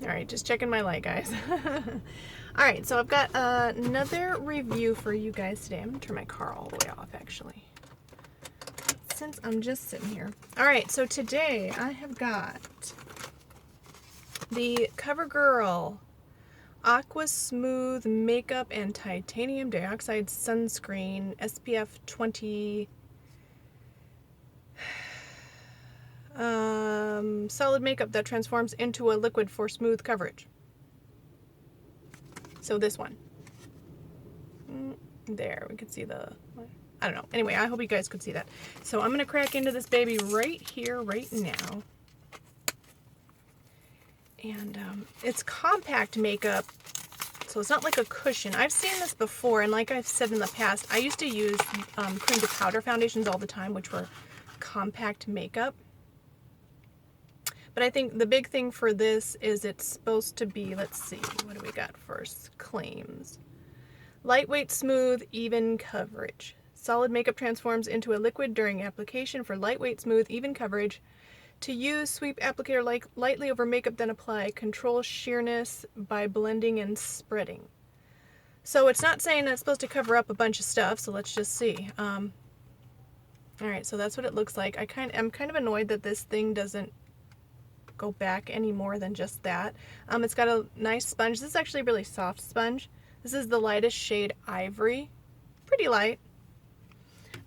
All right, just checking my light, guys. All right, so I've got another review for you guys today. I'm gonna turn my car all the way off, actually, since I'm just sitting here. All right, so today I have got the Covergirl aquasmooth makeup and titanium dioxide sunscreen SPF 20 solid makeup that transforms into a liquid for smooth coverage. So this one. There, we can see the, I don't know. Anyway, I hope you guys could see that. So I'm going to crack into this baby right here, right now. And it's compact makeup, so it's not like a cushion. I've seen this before, and like I've said in the past, I used to use cream to powder foundations all the time, which were compact makeup. But I think the big thing for this is it's supposed to be, let's see, what do we got first? Claims. Lightweight, smooth, even coverage. Solid makeup transforms into a liquid during application for lightweight, smooth, even coverage. To use, sweep applicator lightly over makeup, then apply. Control sheerness by blending and spreading. So it's not saying that it's supposed to cover up a bunch of stuff, so let's just see. Alright, so that's what it looks like. I'm kind of annoyed that this thing doesn't go back any more than just that. It's got a nice sponge. This is actually a really soft sponge. This is the lightest shade Ivory. Pretty light.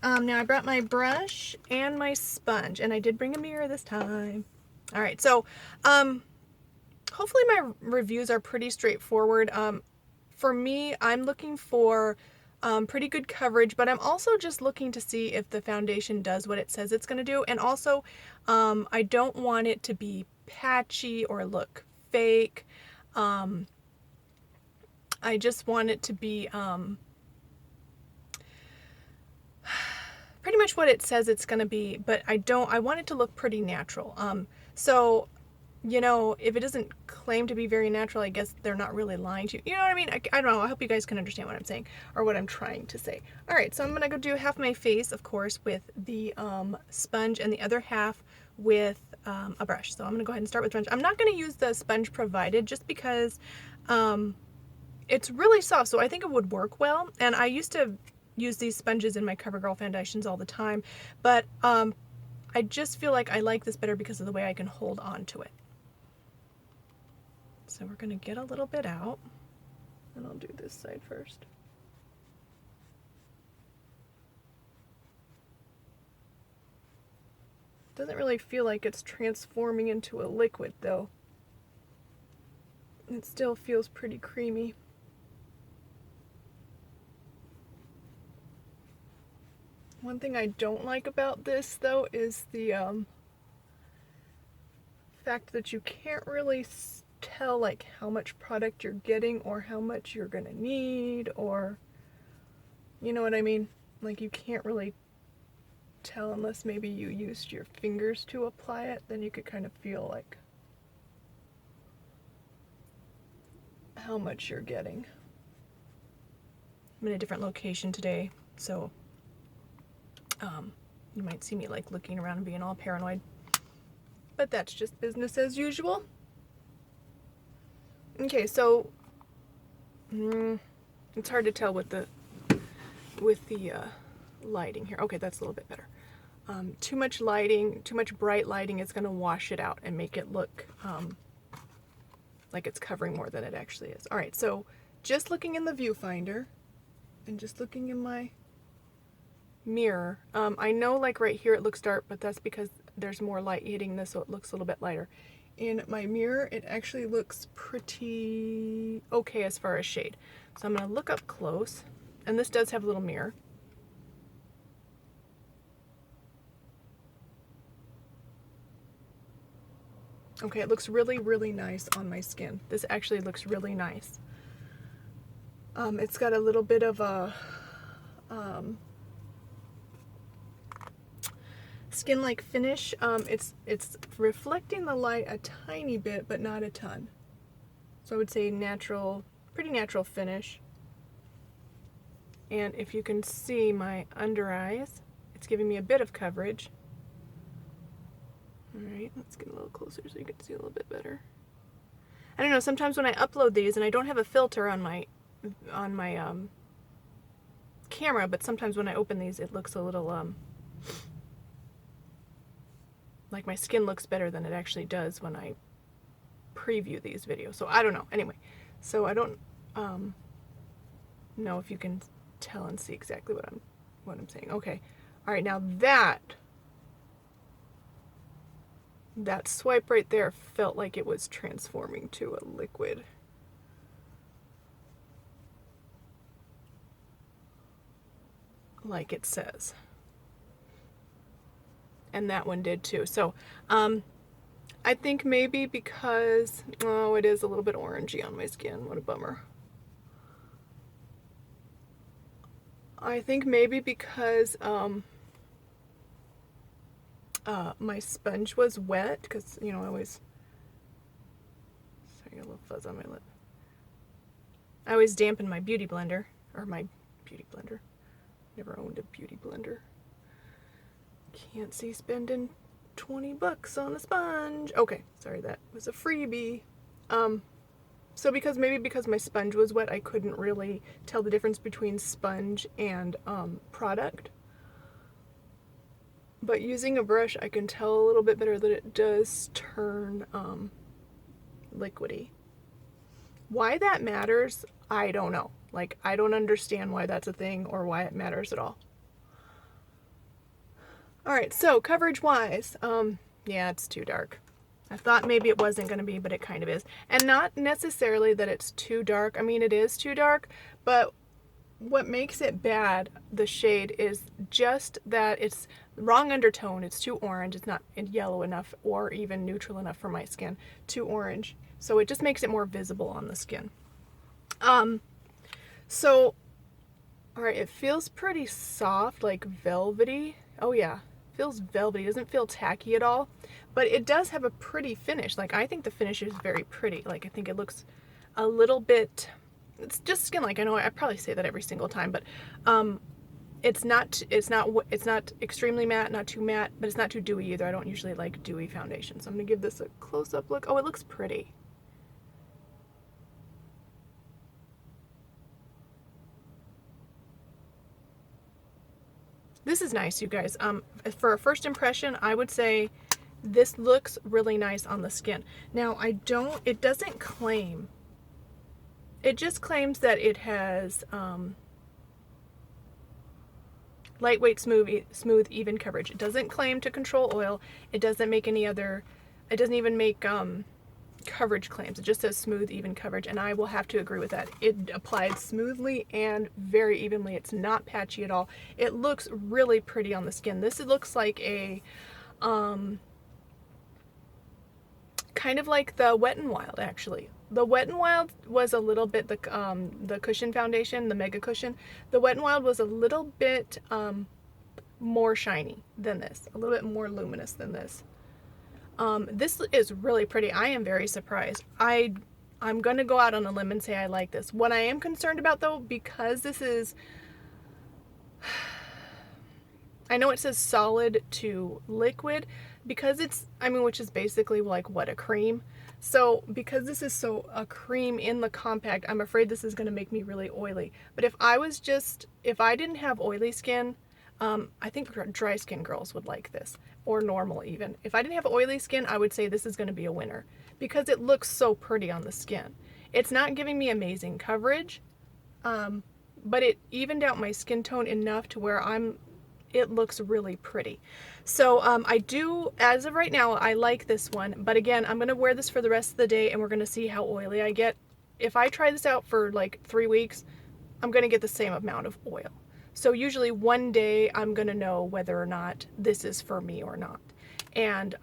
Now I brought my brush and my sponge, and I did bring a mirror this time. Alright, so hopefully my reviews are pretty straightforward. For me, I'm looking for pretty good coverage, but I'm also just looking to see if the foundation does what it says it's going to do. And also, I don't want it to be patchy or look fake. I just want it to be pretty much what it says it's going to be, but I want it to look pretty natural. So, you know, if it doesn't claim to be very natural, I guess they're not really lying to you. You know what I mean? I don't know. I hope you guys can understand what I'm saying, or what I'm trying to say. All right, so I'm going to go do half my face, of course, with the sponge, and the other half with a brush. So I'm going to go ahead and start with sponge. I'm not going to use the sponge provided just because it's really soft, so I think it would work well. And I used to use these sponges in my Covergirl foundations all the time, but I just feel like I like this better because of the way I can hold on to it. So we're going to get a little bit out, and I'll do this side first. Doesn't really feel like it's transforming into a liquid though. It still feels pretty creamy. One thing I don't like about this though is the fact that you can't really tell like how much product you're getting or how much you're gonna need, or you know what I mean? Like you can't really tell unless maybe you used your fingers to apply it. Then you could kind of feel like how much you're getting. I'm in a different location today, so you might see me like looking around and being all paranoid, but that's just business as usual. Okay, so it's hard to tell with the lighting here. Okay, that's a little bit better. Too much lighting, too much bright lighting, it's going to wash it out and make it look like it's covering more than it actually is. All right, so just looking in the viewfinder and just looking in my mirror, I know like right here it looks dark, but that's because there's more light hitting this, so it looks a little bit lighter. In my mirror, it actually looks pretty okay as far as shade. So I'm going to look up close, and this does have a little mirror. Okay, it looks really, really nice on my skin. This actually looks really nice. It's got a little bit of a skin-like finish. It's reflecting the light a tiny bit, but not a ton. So I would say natural, pretty natural finish. And if you can see my under eyes, it's giving me a bit of coverage. All right, let's get a little closer so you can see a little bit better. I don't know, sometimes when I upload these, and I don't have a filter on my camera, but sometimes when I open these it looks a little like my skin looks better than it actually does when I preview these videos. So I don't know. Anyway, so I don't know if you can tell and see exactly what I'm saying. Okay. All right, now that swipe right there felt like it was transforming to a liquid. Like it says. And that one did too. So I think maybe because, oh, it is a little bit orangey on my skin. What a bummer. I think maybe because my sponge was wet, because, you know, I always, sorry, a little fuzz on my lip. I always dampen my beauty blender, or my beauty blender. Never owned a beauty blender. Can't see spending 20 bucks on a sponge. Okay, sorry, that was a freebie. So maybe because my sponge was wet, I couldn't really tell the difference between sponge and product. But using a brush, I can tell a little bit better that it does turn liquidy. Why that matters, I don't know. Like, I don't understand why that's a thing or why it matters at all. Alright, so coverage-wise, yeah, it's too dark. I thought maybe it wasn't going to be, but it kind of is. And not necessarily that it's too dark. I mean, it is too dark, but what makes it bad, the shade, is just that it's wrong undertone. It's too orange. It's not yellow enough or even neutral enough for my skin. Too orange. So it just makes it more visible on the skin. So, alright, it feels pretty soft, like velvety. Oh yeah, feels velvety. It doesn't feel tacky at all, but it does have a pretty finish. Like, I think the finish is very pretty. Like, I think it looks a little bit, it's just skin like. I know I probably say that every single time, but it's not extremely matte, not too matte, but it's not too dewy either. I don't usually like dewy foundation. So I'm going to give this a close-up look. Oh, it looks pretty. This is nice, you guys. For a first impression, I would say this looks really nice on the skin. Now, it doesn't claim, it just claims that it has lightweight, smooth, even coverage. It doesn't claim to control oil. It doesn't make any other, it doesn't even make coverage claims. It just says smooth, even coverage, and I will have to agree with that. It applied smoothly and very evenly. It's not patchy at all. It looks really pretty on the skin. This looks like a kind of like the Wet n Wild, actually. The Wet n Wild was a little bit, the cushion foundation, the Mega Cushion, the Wet n Wild was a little bit more shiny than this, a little bit more luminous than this. This is really pretty. I am very surprised. I'm going to go out on a limb and say I like this. What I am concerned about, though, because this is, I know it says solid to liquid, because it's, I mean, which is basically like what, a cream. So because this is so a cream in the compact, I'm afraid this is going to make me really oily. But if I didn't have oily skin, I think dry skin girls would like this, or normal even. If I didn't have oily skin, I would say this is going to be a winner because it looks so pretty on the skin. It's not giving me amazing coverage, but it evened out my skin tone enough to where it looks really pretty. So I do, as of right now, I like this one, but again, I'm going to wear this for the rest of the day and we're going to see how oily I get. If I try this out for like 3 weeks, I'm going to get the same amount of oil. So usually one day I'm going to know whether or not this is for me or not. And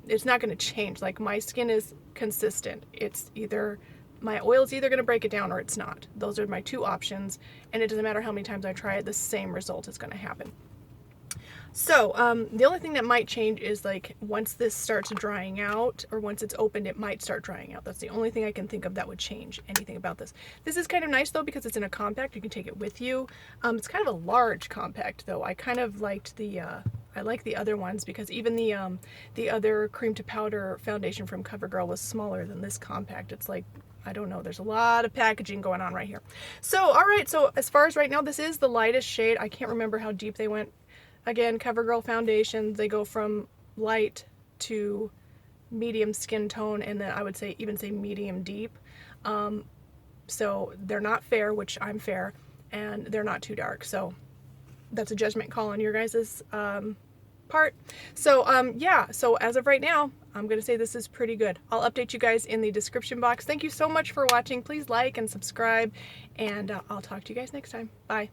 it's not going to change. Like, my skin is consistent. It's either, my oil is either going to break it down or it's not. Those are my two options. And it doesn't matter how many times I try it, the same result is going to happen. So the only thing that might change is, like, once this starts drying out, or once it's opened, it might start drying out. That's the only thing I can think of that would change anything about this. This is kind of nice though because it's in a compact. You can take it with you. It's kind of a large compact though. I kind of liked the I like the other ones because even the other cream to powder foundation from Covergirl was smaller than this compact. It's like, I don't know, there's a lot of packaging going on right here. So, all right, so as far as right now, this is the lightest shade. I can't remember how deep they went. Again, Covergirl foundations, they go from light to medium skin tone, and then I would say even say medium deep. So they're not fair, which I'm fair, and they're not too dark. So that's a judgment call on your guys's part. So yeah, so as of right now, I'm gonna say this is pretty good. I'll update you guys in the description box. Thank you so much for watching. Please like and subscribe, and I'll talk to you guys next time. Bye.